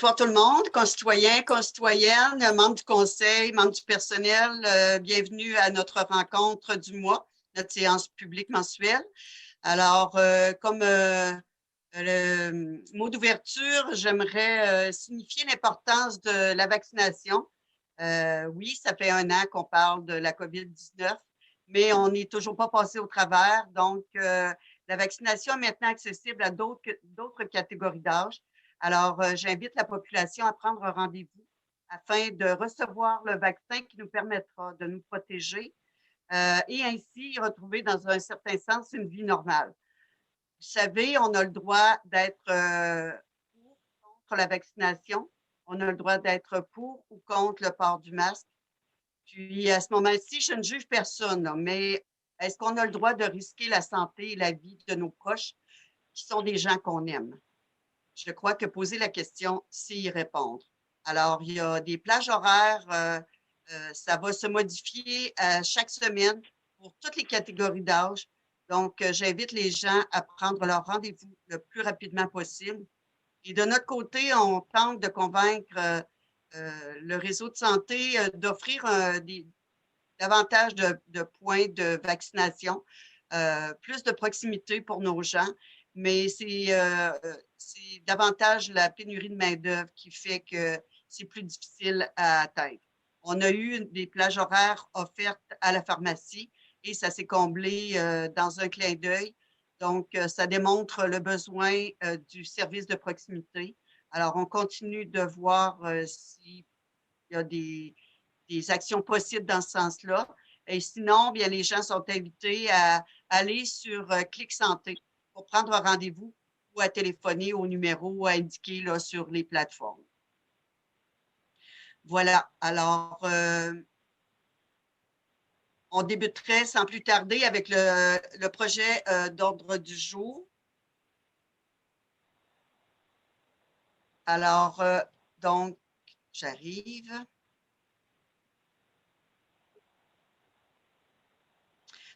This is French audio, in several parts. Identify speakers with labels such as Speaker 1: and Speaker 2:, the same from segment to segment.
Speaker 1: Bonsoir tout le monde, concitoyens, concitoyennes, membres du conseil, membres du personnel. Bienvenue à notre rencontre du mois, notre séance publique mensuelle. Alors, comme le mot d'ouverture, j'aimerais signifier l'importance de la vaccination. Oui, ça fait 1 an qu'on parle de la COVID-19, mais on n'est toujours pas passé au travers. Donc, la vaccination est maintenant accessible à d'autres catégories d'âge. Alors, j'invite la population à prendre un rendez-vous afin de recevoir le vaccin qui nous permettra de nous protéger et ainsi retrouver dans un certain sens une vie normale. Vous savez, on a le droit d'être pour ou contre la vaccination. On a le droit d'être pour ou contre le port du masque. Puis, à ce moment-ci, je ne juge personne, là, mais est-ce qu'on a le droit de risquer la santé et la vie de nos proches qui sont des gens qu'on aime? Je crois que poser la question, c'est y répondre. Alors, il y a des plages horaires, ça va se modifier chaque semaine pour toutes les catégories d'âge. Donc, j'invite les gens à prendre leur rendez-vous le plus rapidement possible. Et de notre côté, on tente de convaincre le réseau de santé d'offrir davantage de points de vaccination, plus de proximité pour nos gens, mais c'est davantage la pénurie de main-d'œuvre qui fait que c'est plus difficile à atteindre. On a eu des plages horaires offertes à la pharmacie et ça s'est comblé dans un clin d'œil. Donc, ça démontre le besoin du service de proximité. Alors, on continue de voir s'il y a des actions possibles dans ce sens-là. Et sinon, bien, les gens sont invités à aller sur Clic Santé pour prendre un rendez-vous ou à téléphoner au numéro indiqué là, sur les plateformes. Voilà. Alors, on débuterait sans plus tarder avec le projet d'ordre du jour. Alors, donc, j'arrive.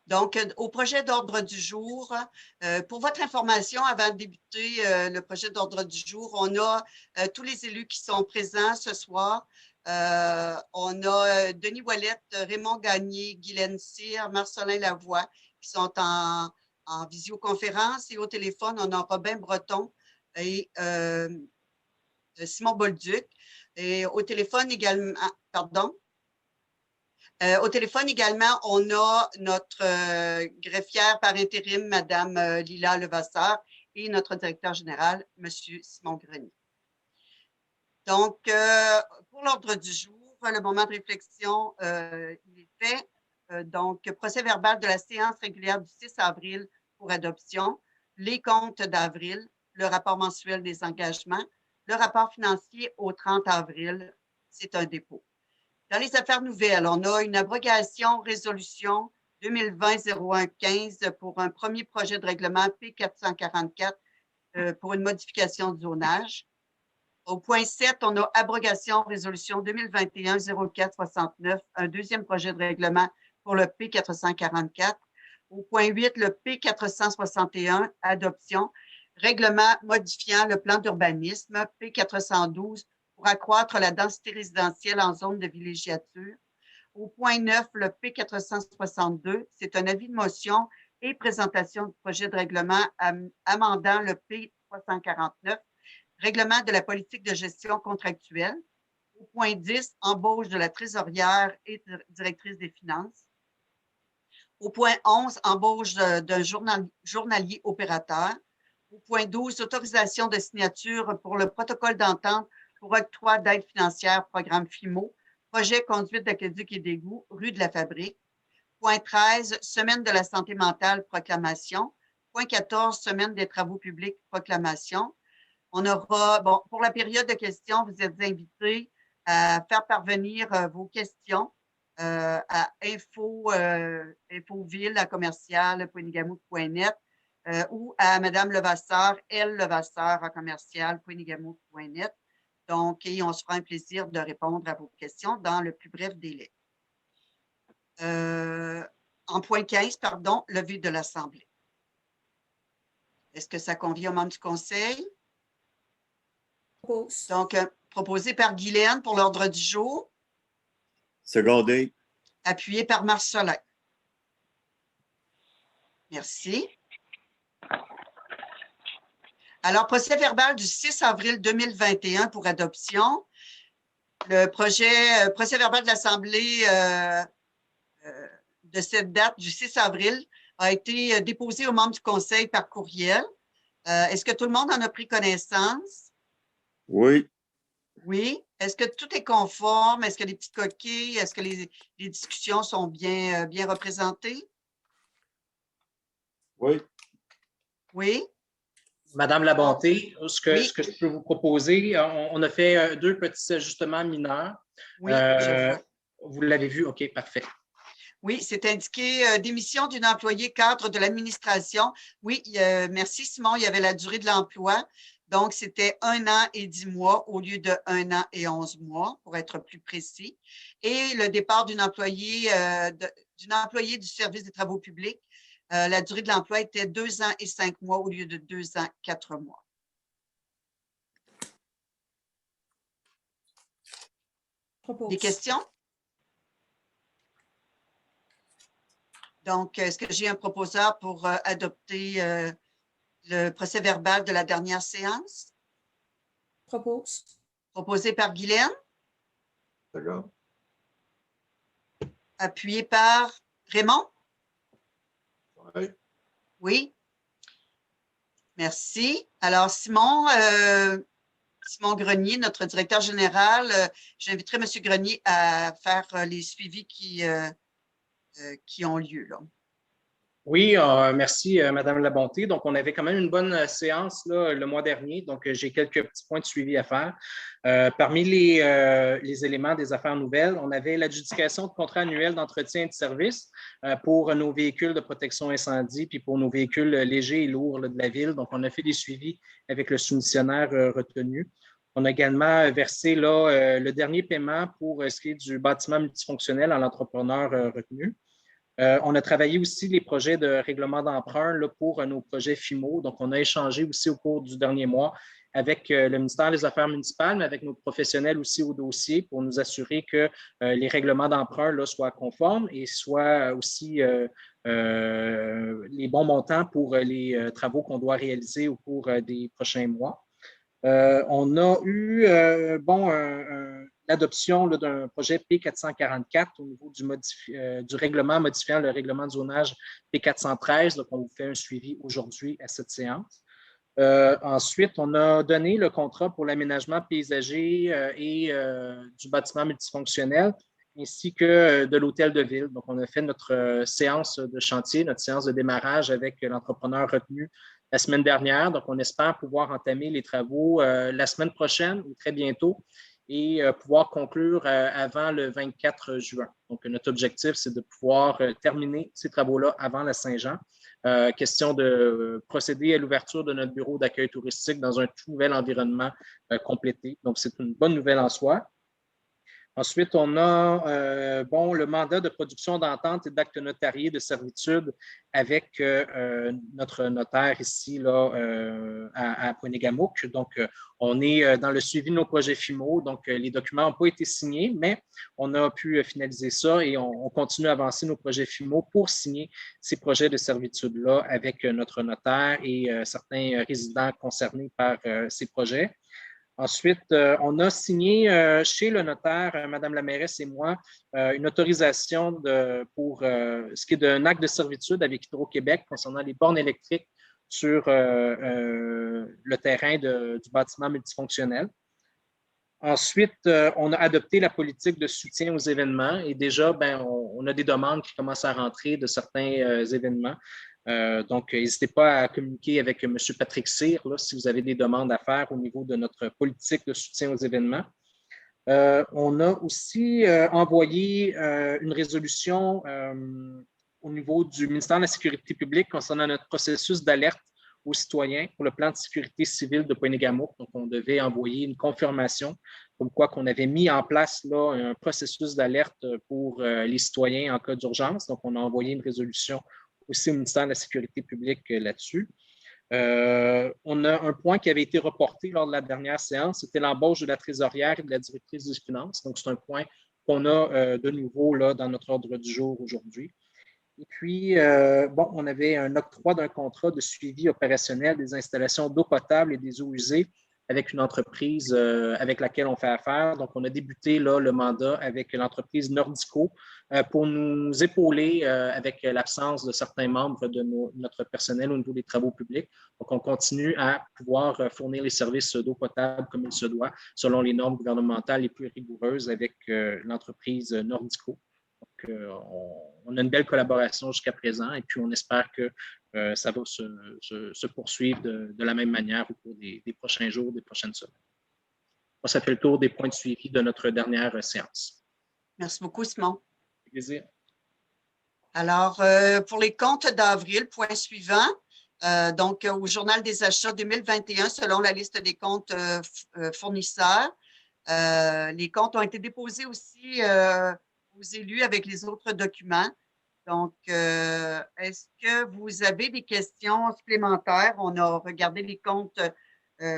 Speaker 1: Donc, au projet d'ordre du jour, pour votre information, avant de débuter le projet d'ordre du jour, on a tous les élus qui sont présents ce soir. On a Denis Ouellette, Raymond Gagné, Guylaine Cyr, Marcelin Lavoie qui sont en visioconférence et au téléphone, on a Robin Breton et Simon Bolduc. Et au téléphone également, pardon. Au téléphone également, on a notre greffière par intérim, Mme Lila Levasseur, et notre directeur général, M. Simon Grenier. Donc, pour l'ordre du jour, le moment de réflexion, il est fait. Donc, procès verbal de la séance régulière du 6 avril pour adoption, les comptes d'avril, le rapport mensuel des engagements, le rapport financier au 30 avril, c'est un dépôt. Dans les affaires nouvelles, on a une abrogation résolution 2020-01-15 pour un premier projet de règlement P444 pour une modification de zonage. Au point 7, on a abrogation résolution 2021-04-69, un deuxième projet de règlement pour le P444. Au point 8, le P461, adoption, règlement modifiant le plan d'urbanisme P412 pour accroître la densité résidentielle en zone de villégiature. Au point 9, le P462, c'est un avis de motion et présentation du projet de règlement amendant le P349, règlement de la politique de gestion contractuelle. Au point 10, embauche de la trésorière et directrice des finances. Au point 11, embauche d'un journalier opérateur. Au point 12, autorisation de signature pour le protocole d'entente pour octroi d'aide financière, programme FIMO, projet conduite d'aqueduc et d'égout, rue de la Fabrique. Point 13, semaine de la santé mentale, proclamation. Point 14, semaine des travaux publics, proclamation. On aura, bon, pour la période de questions, vous êtes invités à faire parvenir vos questions à infoville@commercial.poinigamouk.net ou à Mme Levasseur, Levasseur@commercial.poinigamouk.net. Donc, et on se fera un plaisir de répondre à vos questions dans le plus bref délai. En point 15, pardon, levée de l'Assemblée. Est-ce que ça convient aux membres du Conseil? Donc, proposé par Guylaine pour l'ordre du jour,
Speaker 2: Secondé.
Speaker 1: appuyé par Marcelin. Merci. Alors, procès verbal du 6 avril 2021 pour adoption. Le procès verbal de l'Assemblée de cette date du 6 avril a été déposé aux membres du Conseil par courriel. Est-ce que tout le monde en a pris connaissance?
Speaker 2: Oui.
Speaker 1: Oui. Est-ce que tout est conforme? Est-ce que les petites coquilles, est-ce que les discussions sont bien représentées?
Speaker 2: Oui.
Speaker 1: Oui.
Speaker 3: Madame Labonté, ce que je peux vous proposer, on a fait 2 petits ajustements mineurs.
Speaker 1: Oui, je vois.
Speaker 3: Vous l'avez vu? OK, parfait.
Speaker 1: Oui, c'est indiqué démission d'une employée cadre de l'administration. Oui, merci Simon, il y avait la durée de l'emploi. Donc, c'était 1 an et 10 mois au lieu de 1 an et 11 mois, pour être plus précis. Et le départ d'une employée du service des travaux publics. La durée de l'emploi était 2 ans et 5 mois au lieu de 2 ans, 4 mois. Des questions? Donc, est-ce que j'ai un proposeur pour adopter le procès verbal de la dernière séance?
Speaker 4: Propose.
Speaker 1: Proposé par Guylaine,
Speaker 2: D'accord.
Speaker 1: appuyé par Raymond?
Speaker 2: Oui.
Speaker 1: Oui. Merci. Alors, Simon Grenier, notre directeur général, j'inviterai M. Grenier à faire les suivis qui ont lieu, là.
Speaker 3: Oui, merci, Madame Labonté. Donc, on avait quand même une bonne séance là, le mois dernier. Donc, j'ai quelques petits points de suivi à faire. Parmi les éléments des affaires nouvelles, on avait l'adjudication de contrats annuels d'entretien et de service pour nos véhicules de protection incendie puis pour nos véhicules légers et lourds là, de la ville. Donc, on a fait des suivis avec le soumissionnaire retenu. On a également versé là, le dernier paiement pour ce qui est du bâtiment multifonctionnel à l'entrepreneur retenu. On a travaillé aussi les projets de règlement d'emprunt là, pour nos projets FIMO. Donc, on a échangé aussi au cours du dernier mois avec le ministère des Affaires municipales, mais avec nos professionnels aussi au dossier pour nous assurer que les règlements d'emprunt là, soient conformes et soient aussi les bons montants pour les travaux qu'on doit réaliser au cours des prochains mois. On a eu l'adoption d'un projet P444 au niveau du règlement modifiant le règlement de zonage P413. Donc, on vous fait un suivi aujourd'hui à cette séance. Ensuite, on a donné le contrat pour l'aménagement paysager et du bâtiment multifonctionnel ainsi que de l'hôtel de ville. Donc, on a fait notre séance de chantier, notre séance de démarrage avec l'entrepreneur retenu la semaine dernière. Donc, on espère pouvoir entamer les travaux la semaine prochaine ou très bientôt et pouvoir conclure avant le 24 juin. Donc, notre objectif, c'est de pouvoir terminer ces travaux-là avant la Saint-Jean. Question de procéder à l'ouverture de notre bureau d'accueil touristique dans un tout nouvel environnement complété. Donc, c'est une bonne nouvelle en soi. Ensuite, on a le mandat de production d'entente et d'acte notarié de servitude avec notre notaire ici là, à Pointe-Égamouk. Donc, on est dans le suivi de nos projets FIMO. Donc, les documents n'ont pas été signés, mais on a pu finaliser ça et on continue à avancer nos projets FIMO pour signer ces projets de servitude-là avec notre notaire et certains résidents concernés par ces projets. Ensuite, on a signé chez le notaire, Mme la mairesse et moi, une autorisation pour ce qui est d'un acte de servitude avec Hydro-Québec concernant les bornes électriques sur le terrain du bâtiment multifonctionnel. Ensuite, on a adopté la politique de soutien aux événements et déjà, on a des demandes qui commencent à rentrer de certains événements. Donc, n'hésitez pas à communiquer avec M. Patrick Cyr là, si vous avez des demandes à faire au niveau de notre politique de soutien aux événements. On a aussi envoyé une résolution au niveau du ministère de la Sécurité publique concernant notre processus d'alerte aux citoyens pour le plan de sécurité civile de Pointe-Égamouk. Donc, on devait envoyer une confirmation comme quoi qu'on avait mis en place là, un processus d'alerte pour les citoyens en cas d'urgence. Donc, on a envoyé une résolution aussi au ministère de la Sécurité publique là-dessus. On a un point qui avait été reporté lors de la dernière séance, c'était l'embauche de la trésorière et de la directrice des finances. Donc, c'est un point qu'on a de nouveau là, dans notre ordre du jour aujourd'hui. Et puis, bon, on avait un octroi d'un contrat de suivi opérationnel des installations d'eau potable et des eaux usées avec une entreprise avec laquelle on fait affaire. Donc, on a débuté là, le mandat avec l'entreprise Nordico pour nous épauler avec l'absence de certains membres de notre personnel au niveau des travaux publics. Donc, on continue à pouvoir fournir les services d'eau potable comme il se doit, selon les normes gouvernementales les plus rigoureuses avec l'entreprise Nordico. Donc, on a une belle collaboration jusqu'à présent et puis on espère que ça va se poursuivre de la même manière au cours des prochains jours, des prochaines semaines. Ça fait le tour des points de suivi de notre dernière séance.
Speaker 1: Merci beaucoup, Simon.
Speaker 3: Avec plaisir.
Speaker 1: Alors, pour les comptes d'avril, point suivant. Donc, au Journal des achats 2021, selon la liste des comptes fournisseurs, les comptes ont été déposés aussi aux élus avec les autres documents. Donc, est-ce que vous avez des questions supplémentaires? On a regardé les comptes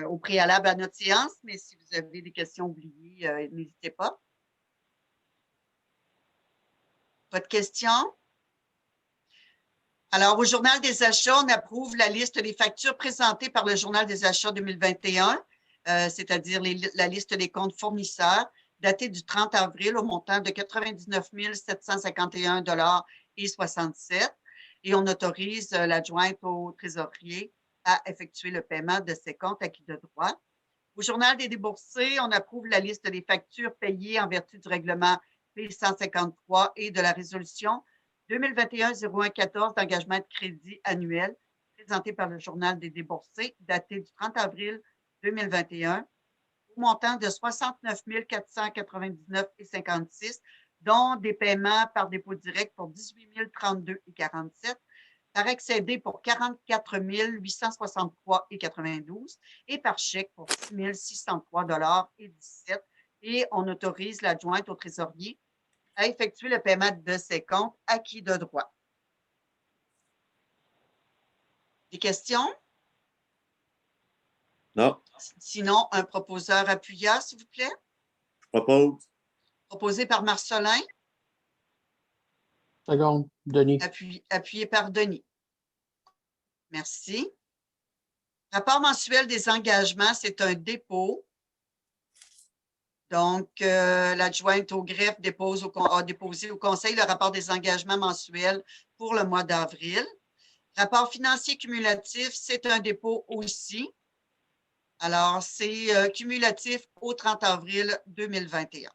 Speaker 1: au préalable à notre séance, mais si vous avez des questions oubliées, n'hésitez pas. Pas de questions? Alors, au Journal des achats, on approuve la liste des factures présentées par le Journal des achats 2021, c'est-à-dire la liste des comptes fournisseurs, datée du 30 avril au montant de 99 751,67 $. Et on autorise l'adjointe au trésorier à effectuer le paiement de ces comptes acquis de droit. Au Journal des déboursés, on approuve la liste des factures payées en vertu du règlement P153 et de la résolution 2021-01-14 d'engagement de crédit annuel présenté par le Journal des déboursés, daté du 30 avril 2021, au montant de 69 499,56 $, dont des paiements par dépôt direct pour 18 032,47 $, par excédé pour 44 863,92 $ et par chèque pour 6 603,17 $. Et on autorise l'adjointe au trésorier à effectuer le paiement de ces comptes acquis de droit. Des questions?
Speaker 2: Non,
Speaker 1: Sinon, un proposeur appuyant, s'il vous plaît.
Speaker 2: je propose.
Speaker 1: Proposé par Marcelin.
Speaker 5: Seconde, Denis.
Speaker 1: Appuyé par Denis. Merci. Rapport mensuel des engagements, c'est un dépôt. Donc, l'adjointe au greffe a déposé au Conseil le rapport des engagements mensuels pour le mois d'avril. Rapport financier cumulatif, c'est un dépôt aussi. Alors, c'est cumulatif au 30 avril 2021.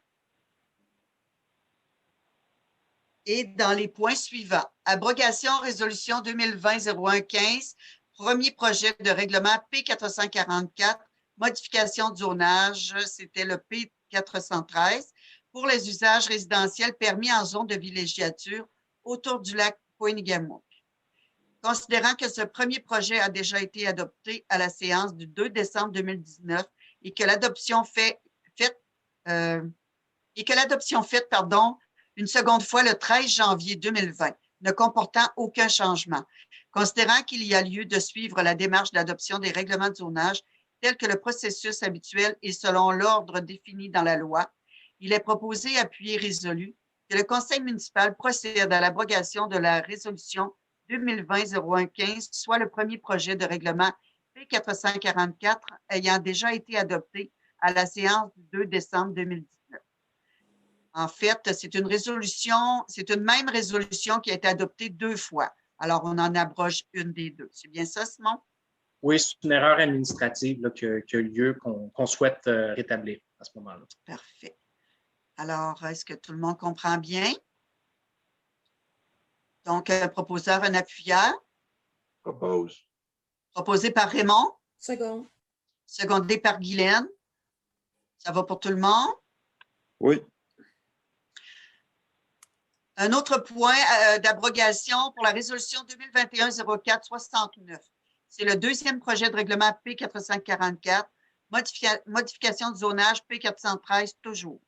Speaker 1: Et dans les points suivants, abrogation résolution 2020-01-15, premier projet de règlement P444, modification de zonage, c'était le P413, pour les usages résidentiels permis en zone de villégiature autour du lac Pointe-Nigamou. Considérant que ce premier projet a déjà été adopté à la séance du 2 décembre 2019 et que l'adoption faite une seconde fois le 13 janvier 2020, ne comportant aucun changement. Considérant qu'il y a lieu de suivre la démarche d'adoption des règlements de zonage tel que le processus habituel et selon l'ordre défini dans la loi, il est proposé, appuyé, résolu que le Conseil municipal procède à l'abrogation de la résolution 2020-01-15, soit le premier projet de règlement P444 ayant déjà été adopté à la séance du 2 décembre 2019. En fait, c'est une même résolution qui a été adoptée 2 fois. Alors, on en abroge une des 2. C'est bien ça, Simon?
Speaker 3: Oui, c'est une erreur administrative là, qui a lieu, qu'on souhaite rétablir à ce moment-là.
Speaker 1: Parfait. Alors, est-ce que tout le monde comprend bien? Donc, un proposeur, un appuyeur.
Speaker 2: Propose.
Speaker 1: Proposé par Raymond.
Speaker 4: Seconde.
Speaker 1: Secondé par Guylaine. Ça va pour tout le monde?
Speaker 2: Oui.
Speaker 1: Un autre point d'abrogation pour la résolution 2021-04-69. C'est le deuxième projet de règlement P444, modification de zonage P413 toujours.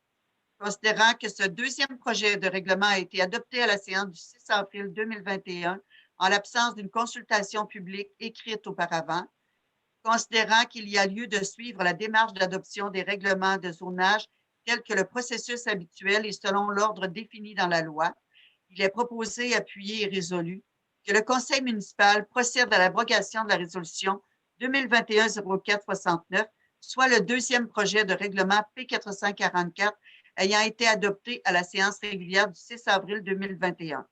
Speaker 1: Considérant que ce deuxième projet de règlement a été adopté à la séance du 6 avril 2021 en l'absence d'une consultation publique écrite auparavant, considérant qu'il y a lieu de suivre la démarche d'adoption des règlements de zonage tels que le processus habituel et selon l'ordre défini dans la loi, il est proposé, appuyé et résolu que le Conseil municipal procède à l'abrogation de la résolution 2021-04-69, soit le deuxième projet de règlement P444 ayant été adopté à la séance régulière du 6 avril 2021.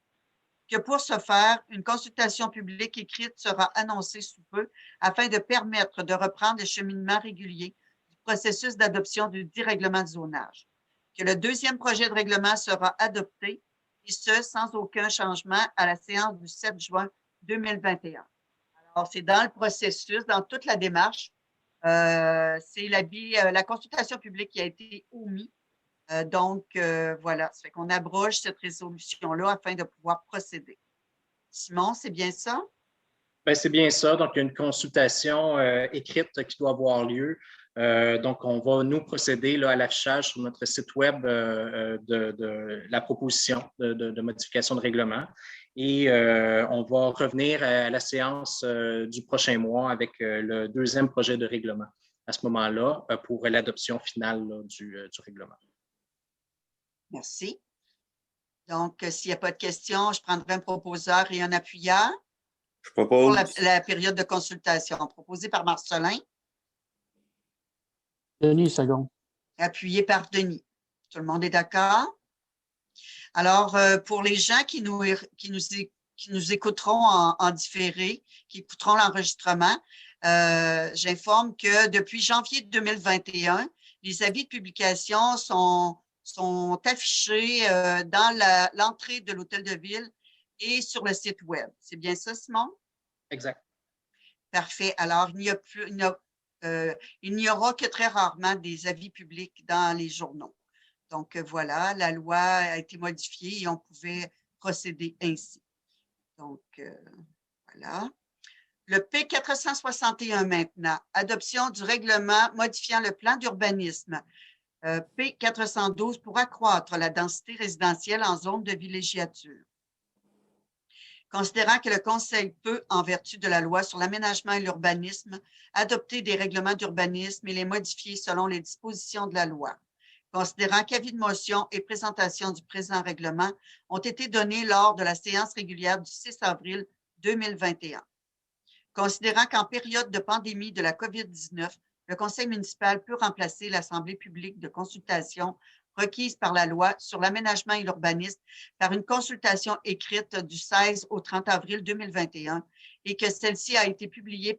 Speaker 1: Que pour ce faire, une consultation publique écrite sera annoncée sous peu afin de permettre de reprendre le cheminement régulier du processus d'adoption du dit règlement de zonage. Que le deuxième projet de règlement sera adopté, et ce, sans aucun changement, à la séance du 7 juin 2021. Alors, c'est dans le processus, dans toute la démarche. C'est la consultation publique qui a été omise. Voilà, ça fait qu'on abroge cette résolution-là afin de pouvoir procéder. Simon, c'est bien ça?
Speaker 3: Bien, c'est bien ça. Donc, il y a une consultation écrite qui doit avoir lieu. Donc, on va nous procéder là, à l'affichage sur notre site web de la proposition de modification de règlement. Et on va revenir à la séance du prochain mois avec le deuxième projet de règlement à ce moment-là pour l'adoption finale là, du règlement.
Speaker 1: Merci. Donc, s'il n'y a pas de questions, je prendrai un proposeur et un appuyeur
Speaker 2: Je
Speaker 1: pour
Speaker 2: propose.
Speaker 1: la période de consultation. Proposé par Marcelin,
Speaker 5: Denis, second.
Speaker 1: appuyé par Denis. Tout le monde est d'accord? Alors, pour les gens qui nous écouteront en différé, qui écouteront l'enregistrement, j'informe que depuis janvier 2021, les avis de publication sont affichés dans l'entrée de l'hôtel de ville et sur le site web. C'est bien ça, Simon?
Speaker 3: Exact.
Speaker 1: Parfait. Alors, il n'y aura que très rarement des avis publics dans les journaux. Donc, voilà, la loi a été modifiée et on pouvait procéder ainsi. Donc, voilà. Le P461 maintenant, adoption du règlement modifiant le plan d'urbanisme. P412 pour accroître la densité résidentielle en zone de villégiature. Considérant que le Conseil peut, en vertu de la loi sur l'aménagement et l'urbanisme, adopter des règlements d'urbanisme et les modifier selon les dispositions de la loi. Considérant qu'avis de motion et présentation du présent règlement ont été donnés lors de la séance régulière du 6 avril 2021. Considérant qu'en période de pandémie de la COVID-19, le Conseil municipal peut remplacer l'Assemblée publique de consultation requise par la loi sur l'aménagement et l'urbanisme par une consultation écrite du 16 au 30 avril 2021 et que celle-ci a été publiée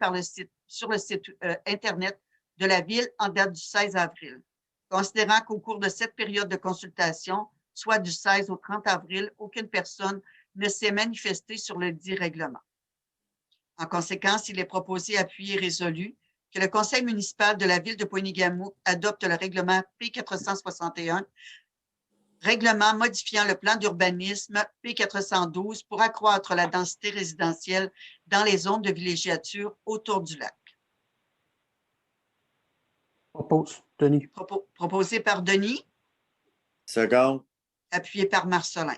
Speaker 1: sur le site Internet de la Ville en date du 16 avril. Considérant qu'au cours de cette période de consultation, soit du 16 au 30 avril, aucune personne ne s'est manifestée sur le dit règlement. En conséquence, il est proposé, appuyé et résolu que le Conseil municipal de la Ville de Pointe-Égamouk adopte le règlement P461, règlement modifiant le plan d'urbanisme P412 pour accroître la densité résidentielle dans les zones de villégiature autour du lac.
Speaker 5: Propose. Denis.
Speaker 1: Proposé par Denis,
Speaker 2: Second.
Speaker 1: appuyé par Marcelin.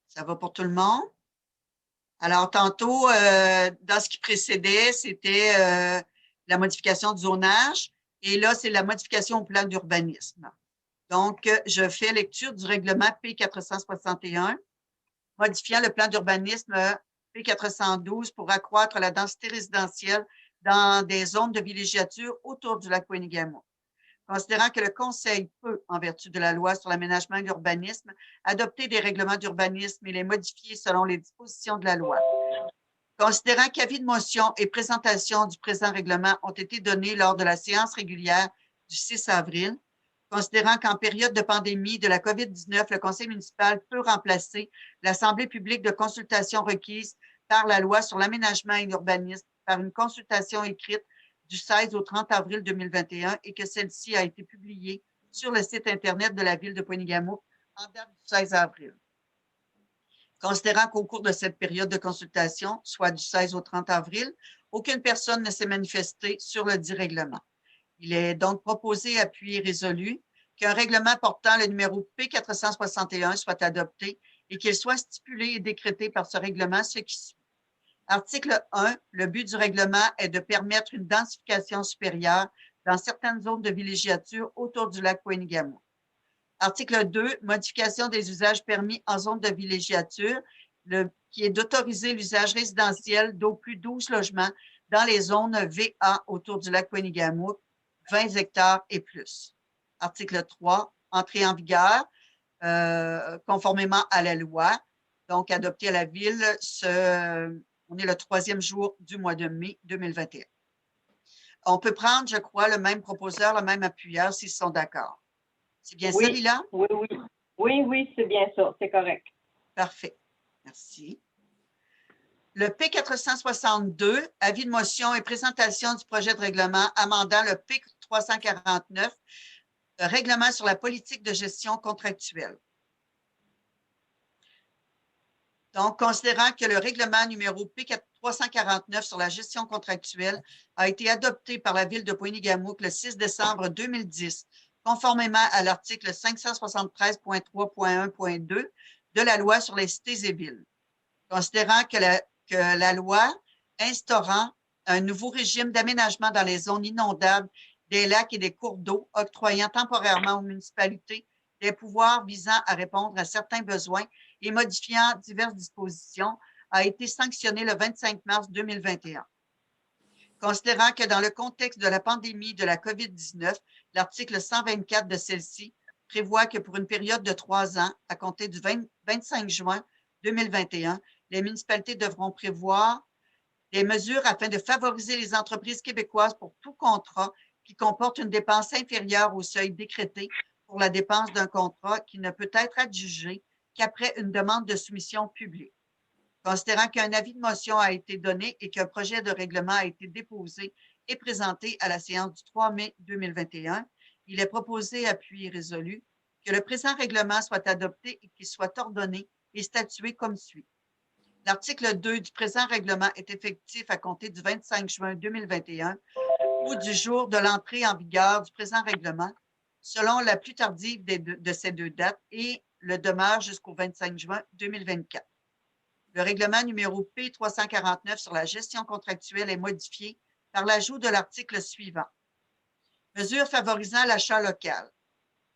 Speaker 1: Ça va pour tout le monde? Alors, tantôt, dans ce qui précédait, c'était la modification du zonage et là, c'est la modification au plan d'urbanisme. Donc, je fais lecture du règlement P461, modifiant le plan d'urbanisme P412 pour accroître la densité résidentielle dans des zones de villégiature autour du lac Pointe-Égamouk. Considérant que le Conseil peut, en vertu de la loi sur l'aménagement et l'urbanisme, adopter des règlements d'urbanisme et les modifier selon les dispositions de la loi. Considérant qu'avis de motion et présentation du présent règlement ont été donnés lors de la séance régulière du 6 avril, considérant qu'en période de pandémie de la COVID-19, le Conseil municipal peut remplacer l'Assemblée publique de consultation requise par la loi sur l'aménagement et l'urbanisme par une consultation écrite du 16 au 30 avril 2021 et que celle-ci a été publiée sur le site Internet de la Ville de Pointe-Égamouk en date du 16 avril. Considérant qu'au cours de cette période de consultation, soit du 16 au 30 avril, aucune personne ne s'est manifestée sur le dit règlement. Il est donc proposé, appuyé et résolu qu'un règlement portant le numéro P461 soit adopté et qu'il soit stipulé et décrété par ce règlement ce qui suit. Article 1, le but du règlement est de permettre une densification supérieure dans certaines zones de villégiature autour du lac Poinigamouk. Article 2, modification des usages permis en zone de villégiature, qui est d'autoriser l'usage résidentiel d'au plus 12 logements dans les zones VA autour du lac Poinigamouk, 20 hectares et plus. Article 3, entrée en vigueur, conformément à la loi, donc adoptée à la Ville, on est le 3e jour du mois de mai 2021. On peut prendre, je crois, le même proposeur, le même appuyeur, s'ils sont d'accord. C'est bien ça, Lila?
Speaker 6: Oui, oui. Oui, c'est bien ça, c'est correct.
Speaker 1: Parfait. Merci. Le P462, avis de motion et présentation du projet de règlement amendant le P349, règlement sur la politique de gestion contractuelle. Donc, considérant que le règlement numéro P349 sur la gestion contractuelle a été adopté par la Ville de Poinigamouk le 6 décembre 2010, conformément à l'article 573.3.1.2 de la loi sur les cités et villes. Considérant que la loi instaurant un nouveau régime d'aménagement dans les zones inondables des lacs et des cours d'eau, octroyant temporairement aux municipalités des pouvoirs visant à répondre à certains besoins et modifiant diverses dispositions, a été sanctionné le 25 mars 2021. Considérant que dans le contexte de la pandémie de la COVID-19, l'article 124 de celle-ci prévoit que pour une période de 3 ans, à compter du 25 juin 2021, les municipalités devront prévoir des mesures afin de favoriser les entreprises québécoises pour tout contrat qui comporte une dépense inférieure au seuil décrété pour la dépense d'un contrat qui ne peut être adjugé qu'après une demande de soumission publique. Considérant qu'un avis de motion a été donné et qu'un projet de règlement a été déposé et présenté à la séance du 3 mai 2021, il est proposé, appuyé et résolu, que le présent règlement soit adopté et qu'il soit ordonné et statué comme suit. L'article 2 du présent règlement est effectif à compter du 25 juin 2021 ou du jour de l'entrée en vigueur du présent règlement, selon la plus tardive de ces deux dates, et le demeure jusqu'au 25 juin 2024. Le règlement numéro P349 sur la gestion contractuelle est modifié par l'ajout de l'article suivant. Mesures favorisant l'achat local.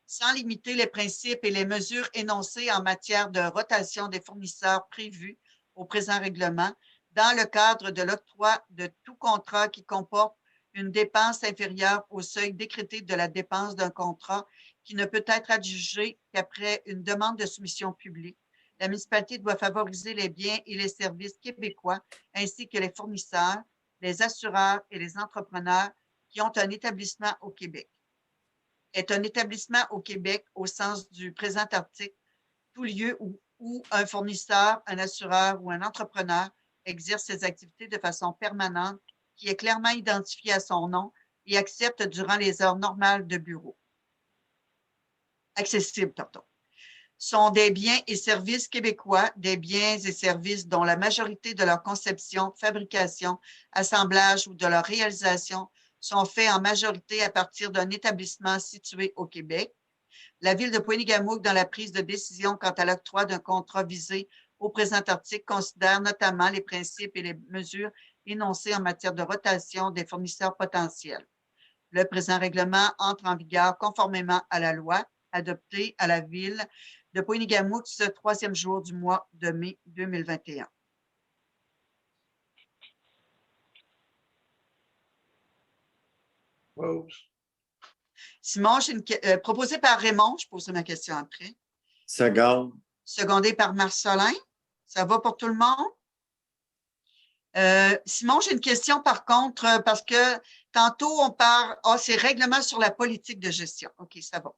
Speaker 1: Sans limiter les principes et les mesures énoncées en matière de rotation des fournisseurs prévus au présent règlement, dans le cadre de l'octroi de tout contrat qui comporte une dépense inférieure au seuil décrété de la dépense d'un contrat qui ne peut être adjugé qu'après une demande de soumission publique, la municipalité doit favoriser les biens et les services québécois ainsi que les fournisseurs, les assureurs et les entrepreneurs qui ont un établissement au Québec. Est un établissement au Québec au sens du présent article tout lieu où un fournisseur, un assureur ou un entrepreneur exerce ses activités de façon permanente qui est clairement identifié à son nom et accepte durant les heures normales de bureau. Accessible, pardon. Sont des biens et services québécois, des biens et services dont la majorité de leur conception, fabrication, assemblage ou de leur réalisation sont faits en majorité à partir d'un établissement situé au Québec. La Ville de Poinigamouk, dans la prise de décision quant à l'octroi d'un contrat visé au présent article, considère notamment les principes et les mesures énoncés en matière de rotation des fournisseurs potentiels. Le présent règlement entre en vigueur conformément à la loi adoptée à la Ville de Poinigamouk ce 3e jour du mois de mai 2021. Simon, proposé par Raymond, je poserai ma question après.
Speaker 2: Seconde.
Speaker 1: Secondé par Marcelin. Ça va pour tout le monde? Simon, j'ai une question par contre, parce que tantôt on parle, c'est règlement sur la politique de gestion. OK, ça va.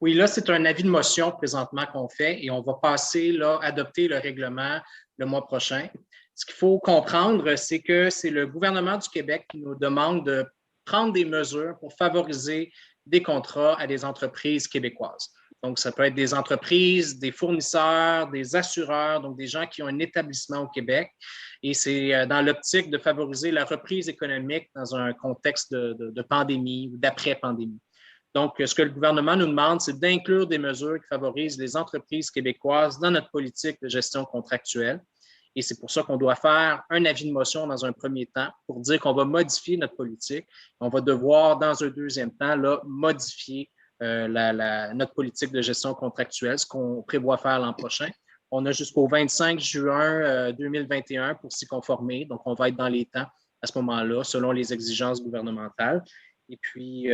Speaker 3: Oui, là, c'est un avis de motion présentement qu'on fait et on va passer, là, adopter le règlement le mois prochain. Ce qu'il faut comprendre, c'est que c'est le gouvernement du Québec qui nous demande de prendre des mesures pour favoriser des contrats à des entreprises québécoises. Donc, ça peut être des entreprises, des fournisseurs, des assureurs, donc des gens qui ont un établissement au Québec. Et c'est dans l'optique de favoriser la reprise économique dans un contexte de pandémie ou d'après-pandémie. Donc, ce que le gouvernement nous demande, c'est d'inclure des mesures qui favorisent les entreprises québécoises dans notre politique de gestion contractuelle. Et c'est pour ça qu'on doit faire un avis de motion dans un premier temps pour dire qu'on va modifier notre politique. On va devoir, dans un deuxième temps, là, modifier notre politique de gestion contractuelle, ce qu'on prévoit faire l'an prochain. On a jusqu'au 25 juin 2021 pour s'y conformer. Donc, on va être dans les temps à ce moment-là, selon les exigences gouvernementales. Et puis,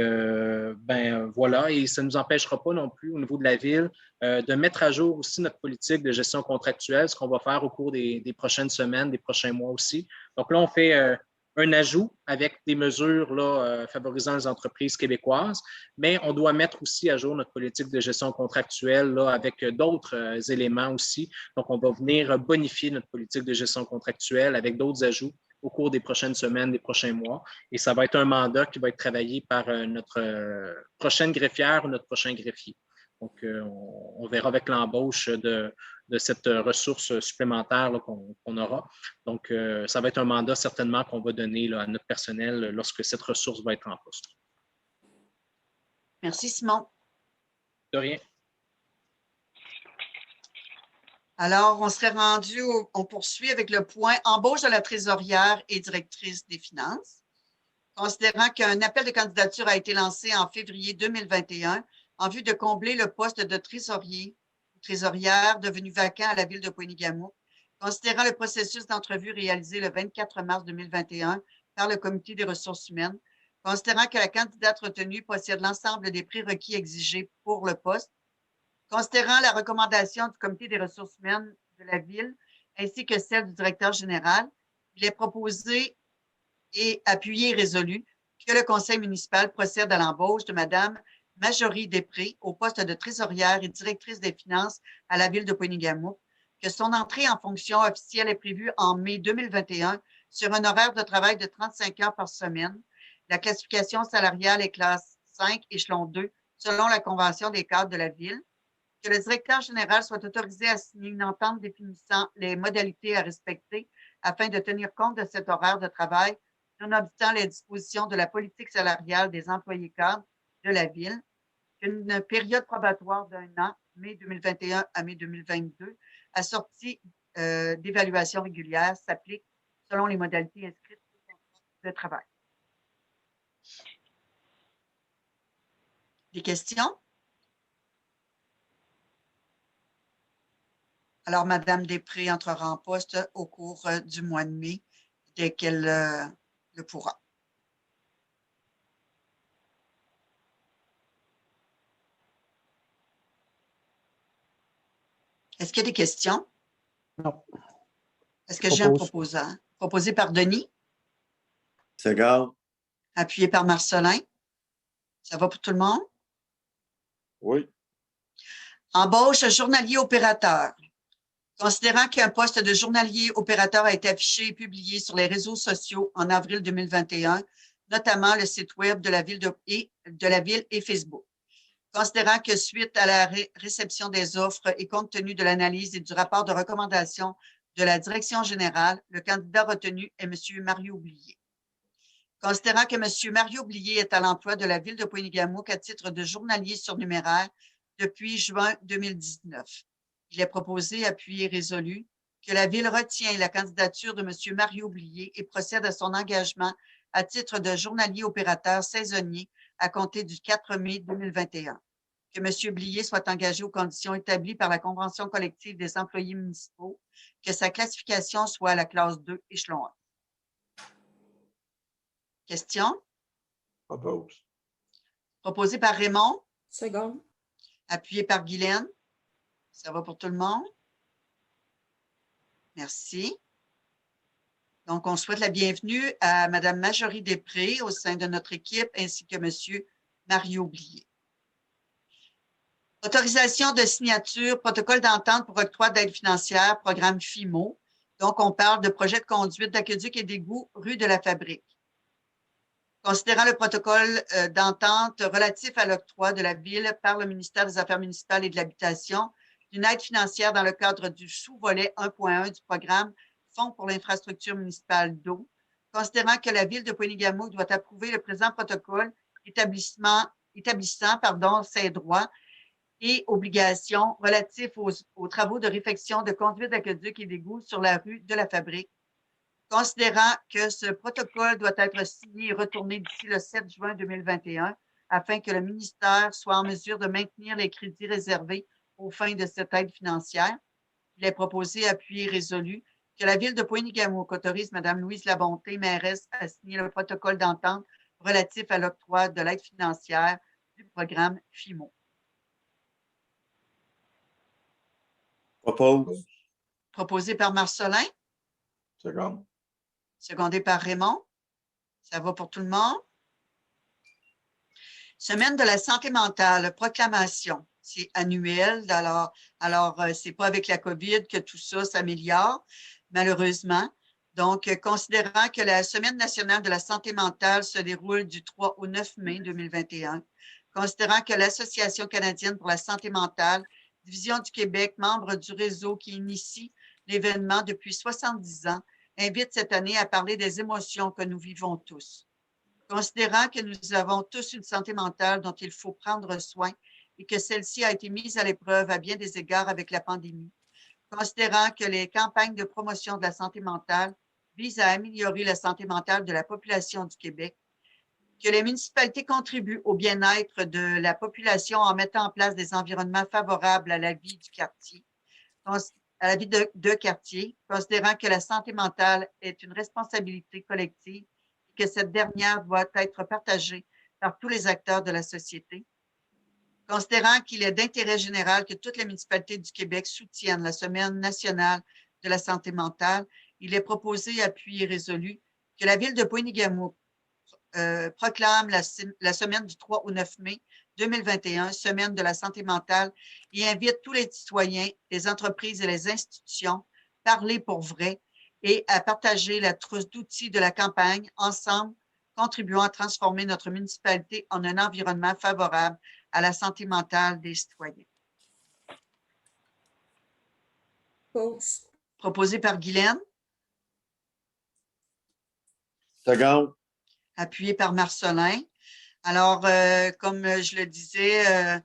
Speaker 3: voilà, et ça ne nous empêchera pas non plus au niveau de la Ville de mettre à jour aussi notre politique de gestion contractuelle, ce qu'on va faire au cours des prochaines semaines, des prochains mois aussi. Donc là, on fait un ajout avec des mesures là, favorisant les entreprises québécoises, mais on doit mettre aussi à jour notre politique de gestion contractuelle là, avec d'autres éléments aussi. Donc, on va venir bonifier notre politique de gestion contractuelle avec d'autres ajouts au cours des prochaines semaines, des prochains mois. Et ça va être un mandat qui va être travaillé par notre prochaine greffière ou notre prochain greffier. Donc, on verra avec l'embauche de cette ressource supplémentaire qu'on aura. Donc, ça va être un mandat certainement qu'on va donner là, à notre personnel lorsque cette ressource va être en poste.
Speaker 1: Merci, Simon.
Speaker 3: De rien.
Speaker 1: Alors, on serait rendu, on poursuit avec le point embauche de la trésorière et directrice des finances. Considérant qu'un appel de candidature a été lancé en février 2021 en vue de combler le poste de trésorier ou trésorière devenu vacant à la ville de Pointe-Nigamou, considérant le processus d'entrevue réalisé le 24 mars 2021 par le Comité des ressources humaines, considérant que la candidate retenue possède l'ensemble des prérequis exigés pour le poste, considérant la recommandation du Comité des ressources humaines de la Ville ainsi que celle du directeur général, il est proposé et appuyé et résolu que le Conseil municipal procède à l'embauche de Mme Marjorie Després au poste de trésorière et directrice des finances à la Ville de Pointe-Nigamou, que son entrée en fonction officielle est prévue en mai 2021 sur un horaire de travail de 35 heures par semaine. La classification salariale est classe 5, échelon 2, selon la Convention des cadres de la Ville. Que le directeur général soit autorisé à signer une entente définissant les modalités à respecter afin de tenir compte de cet horaire de travail, nonobstant les dispositions de la politique salariale des employés cadres de la Ville, qu'une période probatoire d'1 an, mai 2021 à mai 2022, assortie d'évaluation régulière, s'applique selon les modalités inscrites au contrat de travail. Des questions? Alors, Mme Després entrera en poste au cours du mois de mai, dès qu'elle le pourra. Est-ce qu'il y a des questions?
Speaker 5: Non.
Speaker 1: Est-ce que j'ai un proposant? Proposé par Denis,
Speaker 2: Segal.
Speaker 1: appuyé par Marcelin. Ça va pour tout le monde?
Speaker 2: Oui.
Speaker 1: Embauche journalier opérateur. Considérant qu'un poste de journalier opérateur a été affiché et publié sur les réseaux sociaux en avril 2021, notamment le site web de la Ville et Facebook. Considérant que suite à la réception des offres et compte tenu de l'analyse et du rapport de recommandation de la direction générale, le candidat retenu est M. Mario Blier. Considérant que M. Mario Blier est à l'emploi de la Ville de Pointe-Nigamou à titre de journalier surnuméraire depuis juin 2019, il est proposé, appuyé et résolu que la Ville retient la candidature de M. Mario Blier et procède à son engagement à titre de journalier opérateur saisonnier à compter du 4 mai 2021. Que M. Blier soit engagé aux conditions établies par la Convention collective des employés municipaux, que sa classification soit à la classe 2, échelon 1. Question?
Speaker 2: Propose.
Speaker 1: Proposé par Raymond,
Speaker 4: Seconde.
Speaker 1: appuyé par Guylaine. Ça va pour tout le monde? Merci. Donc, on souhaite la bienvenue à Mme Marjorie Després au sein de notre équipe ainsi que M. Mario Blier. Autorisation de signature, protocole d'entente pour octroi d'aide financière, programme FIMO. Donc, on parle de projet de conduite d'aqueduc et d'égout, rue de la Fabrique. Considérant le protocole d'entente relatif à l'octroi de la Ville par le ministère des Affaires municipales et de l'Habitation d'une aide financière dans le cadre du sous-volet 1.1 du programme Fonds pour l'infrastructure municipale d'eau, considérant que la Ville de Pointe-Nigamou doit approuver le présent protocole établissant ses droits et obligations relatifs aux travaux de réfection de conduite d'aqueduc et d'égouts sur la rue de la Fabrique. Considérant que ce protocole doit être signé et retourné d'ici le 7 juin 2021 afin que le ministère soit en mesure de maintenir les crédits réservés aux fins de cette aide financière, il est proposé, appuyé et résolu, que la Ville de Pointe-Nigamou autorise Mme Louise Labonté, mairesse, à signer le protocole d'entente relatif à l'octroi de l'aide financière du programme FIMO.
Speaker 2: Propose.
Speaker 1: Proposé par Marcelin,
Speaker 2: Second.
Speaker 1: secondé par Raymond. Ça va pour tout le monde? Semaine de la santé mentale, proclamation. C'est annuel, alors c'est pas avec la COVID que tout ça s'améliore, malheureusement. Donc, considérant que la Semaine nationale de la santé mentale se déroule du 3 au 9 mai 2021, considérant que l'Association canadienne pour la santé mentale, Division du Québec, membre du réseau qui initie l'événement depuis 70 ans, invite cette année à parler des émotions que nous vivons tous. Considérant que nous avons tous une santé mentale dont il faut prendre soin et que celle-ci a été mise à l'épreuve à bien des égards avec la pandémie, considérant que les campagnes de promotion de la santé mentale visent à améliorer la santé mentale de la population du Québec, que les municipalités contribuent au bien-être de la population en mettant en place des environnements favorables à la vie du quartier, à la vie de quartier, considérant que la santé mentale est une responsabilité collective et que cette dernière doit être partagée par tous les acteurs de la société, considérant qu'il est d'intérêt général que toutes les municipalités du Québec soutiennent la Semaine nationale de la santé mentale, il est proposé, appuyé et résolu, que la Ville de Pointe-Nigamou proclame la semaine du 3 au 9 mai 2021, Semaine de la santé mentale, et invite tous les citoyens, les entreprises et les institutions à parler pour vrai et à partager la trousse d'outils de la campagne ensemble, contribuant à transformer notre municipalité en un environnement favorable à la santé mentale des citoyens.
Speaker 4: Pause.
Speaker 1: Proposé par Guylaine,
Speaker 2: Second.
Speaker 1: appuyé par Marcelin. Alors, comme je le disais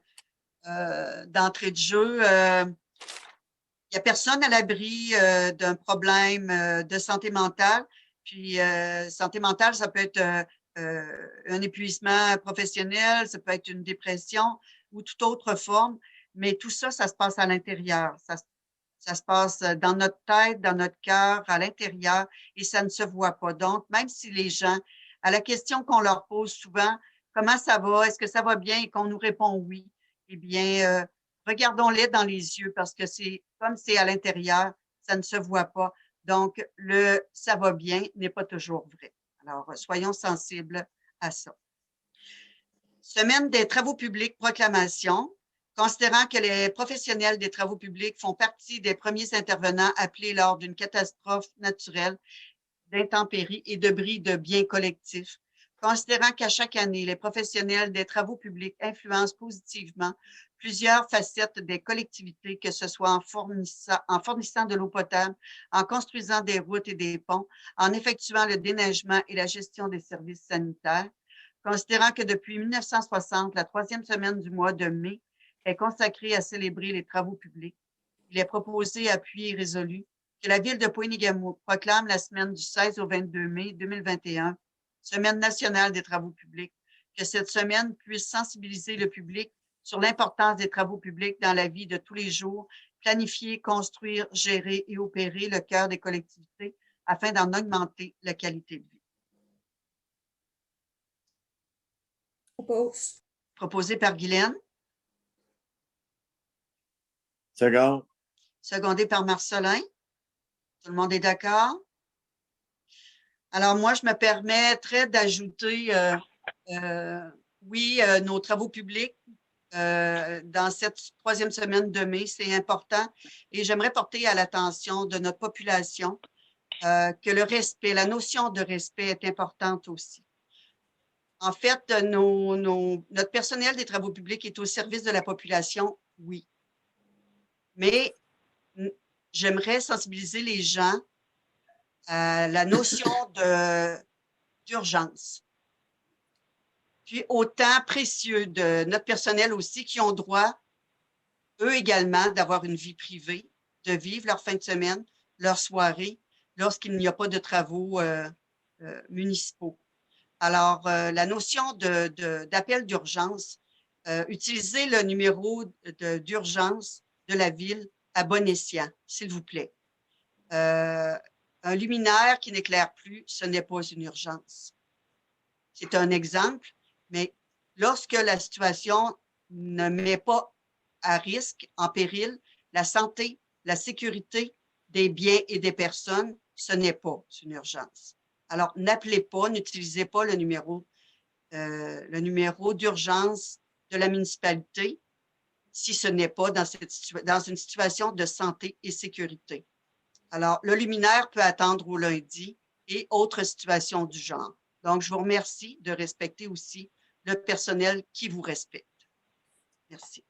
Speaker 1: d'entrée de jeu, il n'y a personne à l'abri d'un problème de santé mentale. Puis, santé mentale, ça peut être un épuisement professionnel, ça peut être une dépression ou toute autre forme, mais tout ça, ça se passe à l'intérieur. Ça se passe dans notre tête, dans notre cœur, à l'intérieur, et ça ne se voit pas. Donc, même si les gens, à la question qu'on leur pose souvent, comment ça va, est-ce que ça va bien, et qu'on nous répond oui, eh bien, regardons-les dans les yeux parce que c'est comme c'est à l'intérieur, ça ne se voit pas. Donc, le « ça va bien » n'est pas toujours vrai. Alors, soyons sensibles à ça. Semaine des travaux publics, proclamation. Considérant que les professionnels des travaux publics font partie des premiers intervenants appelés lors d'une catastrophe naturelle, d'intempéries et de bris de biens collectifs, considérant qu'à chaque année, les professionnels des travaux publics influencent positivement plusieurs facettes des collectivités, que ce soit en fournissant de l'eau potable, en construisant des routes et des ponts, en effectuant le déneigement et la gestion des services sanitaires, considérant que depuis 1960, la troisième semaine du mois de mai est consacrée à célébrer les travaux publics. Il est proposé, appuyé et résolu que la Ville de Pointe-Nigamou proclame la semaine du 16 au 22 mai 2021, Semaine nationale des travaux publics, que cette semaine puisse sensibiliser le public sur l'importance des travaux publics dans la vie de tous les jours, planifier, construire, gérer et opérer le cœur des collectivités afin d'en augmenter la qualité de vie.
Speaker 4: Propose.
Speaker 1: Proposé par Guylaine,
Speaker 2: Second.
Speaker 1: secondé par Marcelin. Tout le monde est d'accord? Alors, moi, je me permettrais d'ajouter, oui, nos travaux publics dans cette troisième semaine de mai, c'est important. Et j'aimerais porter à l'attention de notre population que le respect, la notion de respect est importante aussi. En fait, notre personnel des travaux publics est au service de la population, oui. Mais j'aimerais sensibiliser les gens à la notion d'urgence. Puis au temps précieux de notre personnel aussi qui ont droit eux également d'avoir une vie privée, de vivre leur fin de semaine, leur soirée, lorsqu'il n'y a pas de travaux municipaux. Alors, la notion d'appel d'urgence, utilisez le numéro d'urgence de la ville à bon escient, s'il vous plaît. Un luminaire qui n'éclaire plus, ce n'est pas une urgence. C'est un exemple, mais lorsque la situation ne met pas à risque, en péril, la santé, la sécurité des biens et des personnes, ce n'est pas une urgence. Alors, n'appelez pas, n'utilisez pas le numéro d'urgence de la municipalité si ce n'est pas dans une situation de santé et sécurité. Alors, le luminaire peut attendre au lundi et autres situations du genre. Donc, je vous remercie de respecter aussi le personnel qui vous respecte. Merci.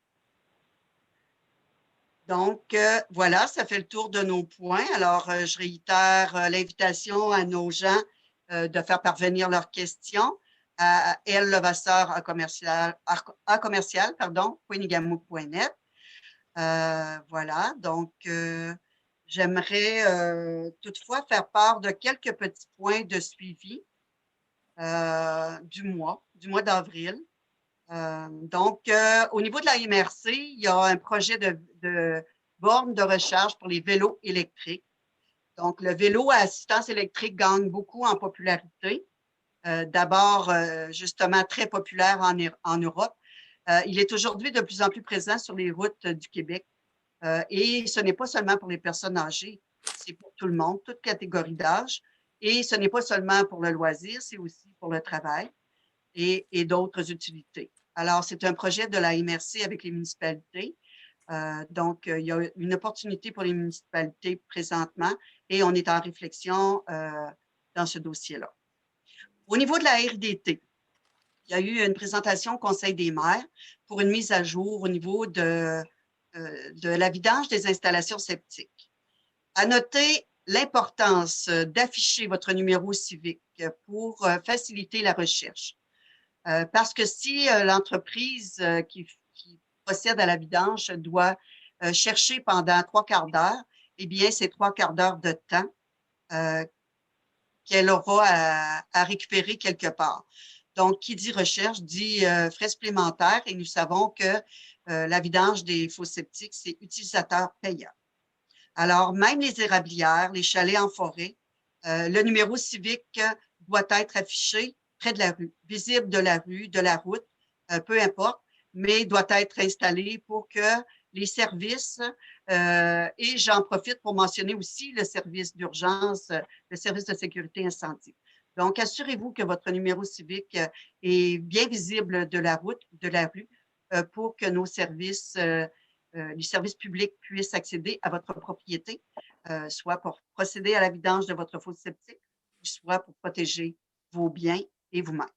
Speaker 1: Donc, voilà, ça fait le tour de nos points. Alors, je réitère l'invitation à nos gens de faire parvenir leurs questions à Levasseur à commercial, poinigamou.net. Voilà, donc j'aimerais toutefois faire part de quelques petits points de suivi du mois d'avril. Donc, au niveau de la MRC, il y a un projet de borne de recharge pour les vélos électriques. Donc, le vélo à assistance électrique gagne beaucoup en popularité. D'abord, justement, très populaire en Europe. Il est aujourd'hui de plus en plus présent sur les routes du Québec. Et ce n'est pas seulement pour les personnes âgées, c'est pour tout le monde, toute catégorie d'âge. Et ce n'est pas seulement pour le loisir, c'est aussi pour le travail et d'autres utilités. Alors, c'est un projet de la MRC avec les municipalités. Donc, il y a une opportunité pour les municipalités présentement et on est en réflexion dans ce dossier-là. Au niveau de la RDT, il y a eu une présentation au Conseil des maires pour une mise à jour au niveau de la vidange des installations septiques. À noter l'importance d'afficher votre numéro civique pour faciliter la recherche. Parce que si l'entreprise qui procède à la vidange doit chercher pendant 3/4 d'heure, eh bien, c'est 3/4 d'heure de temps qu'elle aura à récupérer quelque part. Donc, qui dit recherche dit frais supplémentaires et nous savons que la vidange des fosses septiques, c'est utilisateur payant. Alors, même les érablières, les chalets en forêt, le numéro civique doit être affiché près de la rue, visible de la rue, de la route, peu importe, mais doit être installé pour que les services, et j'en profite pour mentionner aussi le service d'urgence, le service de sécurité incendie. Donc, assurez-vous que votre numéro civique est bien visible de la route, de la rue, pour que nos services, les services publics puissent accéder à votre propriété, soit pour procéder à la vidange de votre fosse septique, soit pour protéger vos biens et vous-même.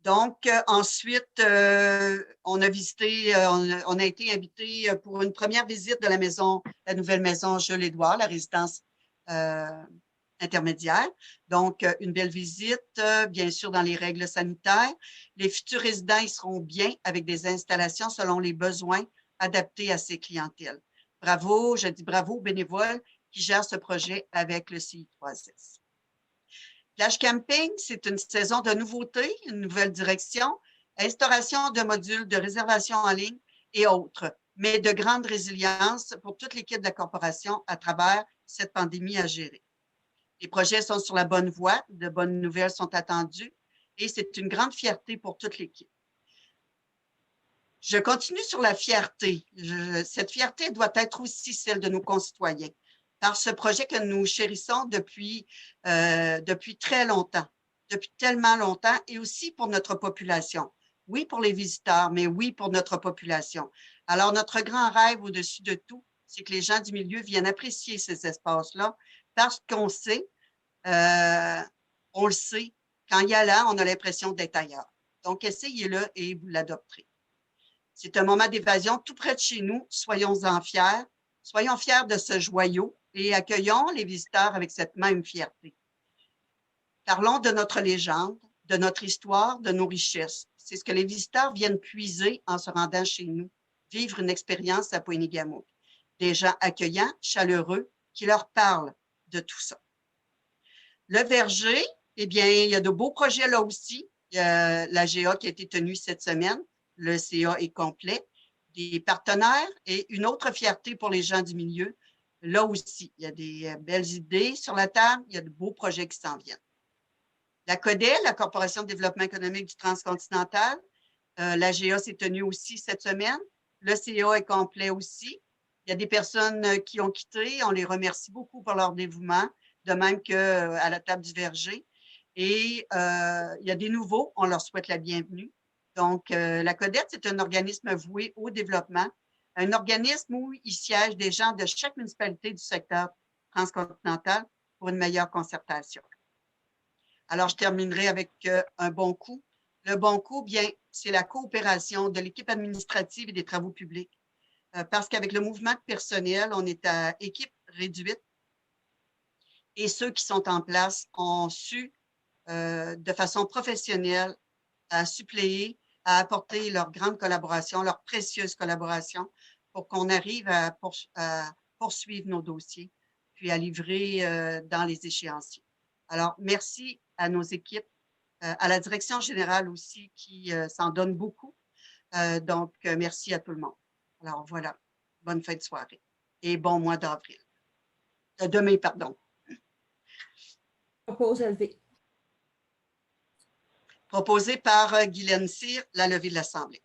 Speaker 1: Donc, ensuite, on a visité, on a été invité pour une première visite de la maison, la nouvelle maison Jules-Édouard, la résidence intermédiaire. Donc, une belle visite, bien sûr, dans les règles sanitaires. Les futurs résidents, ils seront bien avec des installations selon les besoins adaptés à ces clientèles. Bravo, je dis bravo aux bénévoles qui gèrent ce projet avec le CI3S. Plage camping, c'est une saison de nouveautés, une nouvelle direction, instauration de modules de réservation en ligne et autres, mais de grande résilience pour toute l'équipe de la corporation à travers cette pandémie à gérer. Les projets sont sur la bonne voie, de bonnes nouvelles sont attendues et c'est une grande fierté pour toute l'équipe. Je continue sur la fierté. Cette fierté doit être aussi celle de nos concitoyens par ce projet que nous chérissons depuis très longtemps, depuis tellement longtemps et aussi pour notre population. Oui, pour les visiteurs, mais oui, pour notre population. Alors, notre grand rêve au-dessus de tout, c'est que les gens du milieu viennent apprécier ces espaces-là parce qu'on sait, on le sait, quand il y a là, on a l'impression d'être ailleurs. Donc, essayez-le et vous l'adopterez. C'est un moment d'évasion tout près de chez nous. Soyons-en fiers. Soyons fiers de ce joyau et accueillons les visiteurs avec cette même fierté. Parlons de notre légende, de notre histoire, de nos richesses. C'est ce que les visiteurs viennent puiser en se rendant chez nous vivre une expérience à Pointe-Nigamou. Des gens accueillants, chaleureux, qui leur parlent de tout ça. Le verger, eh bien, il y a de beaux projets là aussi. Il y a la GA qui a été tenue cette semaine. Le CA est complet. Des partenaires et une autre fierté pour les gens du milieu. Là aussi, il y a des belles idées sur la table. Il y a de beaux projets qui s'en viennent. La CODEL, la Corporation de développement économique du transcontinental, la GA s'est tenue aussi cette semaine. Le CA est complet aussi. Il y a des personnes qui ont quitté. On les remercie beaucoup pour leur dévouement, de même qu'à la table du verger. Et il y a des nouveaux. On leur souhaite la bienvenue. Donc, la CODET, c'est un organisme voué au développement, un organisme où il siège des gens de chaque municipalité du secteur transcontinental pour une meilleure concertation. Alors, je terminerai avec un bon coup. Le bon coup, bien, c'est la coopération de l'équipe administrative et des travaux publics. Parce qu'avec le mouvement de personnel, on est à équipe réduite et ceux qui sont en place ont su, de façon professionnelle, à suppléer, à apporter leur grande collaboration, leur précieuse collaboration pour qu'on arrive à poursuivre nos dossiers, puis à livrer dans les échéanciers. Alors, merci à nos équipes, à la direction générale aussi qui s'en donne beaucoup. Donc, merci à tout le monde. Alors, voilà. Bonne fin de soirée et bon mois d'avril. Demain, pardon.
Speaker 4: Oppose levé.
Speaker 1: Proposé par Guylaine Cyr, la levée de l'Assemblée.